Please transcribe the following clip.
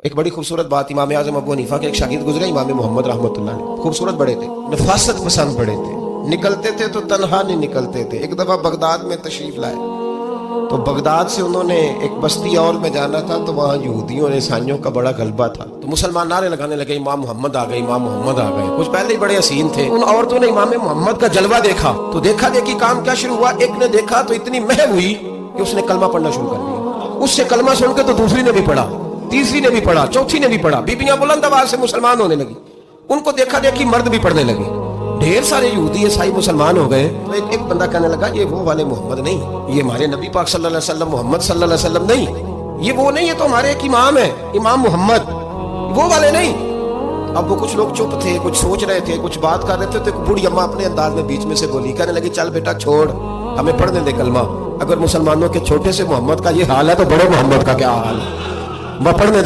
ایک بڑی خوبصورت بات امام اعظم ابو حنیفہ کے ایک شاگرد گزرے امام محمد رحمۃ اللہ علیہ، خوبصورت بڑے تھے، نفاست پسند بڑے تھے، نکلتے تھے تو تنہا نہیں نکلتے تھے۔ ایک دفعہ بغداد میں تشریف لائے تو بغداد سے انہوں نے ایک بستی اور میں جانا تھا، تو وہاں یہودیوں اور عیسائیوں کا بڑا غلبہ تھا، تو مسلمان نعرے لگانے لگے امام محمد آ گئے، امام محمد آ گئے۔ کچھ پہلے ہی بڑے حسین تھے، ان عورتوں نے امام محمد کا جلوہ دیکھا تو دیکھا دیکھی کام کیا شروع ہوا، ایک نے دیکھا تو اتنی محو ہوئی کہ اس نے کلمہ پڑھنا شروع کر دیا۔ اس سے کلمہ سن کے تو دوسری نے بھی پڑھا، تیسری نے بھی پڑھا، چوتھی نے بھی پڑھا، بیبیاں بلند آواز سے مسلمان ہونے لگی، ان کو دیکھا دیکھی مرد بھی پڑھنے لگے، ڈھیر سارے یہودی عیسائی مسلمان ہو گئے۔ تو ایک بندہ کہنے لگا یہ وہ والے محمد نہیں، یہ ہمارے نبی پاک صلی اللہ علیہ وسلم محمد صلی اللہ علیہ وسلم نہیں، یہ وہ نہیں، یہ تو ہمارے ایک امام ہے، امام محمد، وہ والے نہیں۔ اب وہ کچھ لوگ چپ تھے، کچھ سوچ رہے تھے، کچھ بات کر رہے تھے، تو ایک بوڑھی اماں اپنے انداز میں بیچ میں سے بولی، کہنے لگی چل بیٹا چھوڑ، ہمیں پڑھنے دے کلمہ، اگر مسلمانوں کے چھوٹے سے محمد کا یہ حال ہے تو بڑے محمد کا کیا حال ہے، وہ پڑھنے دے۔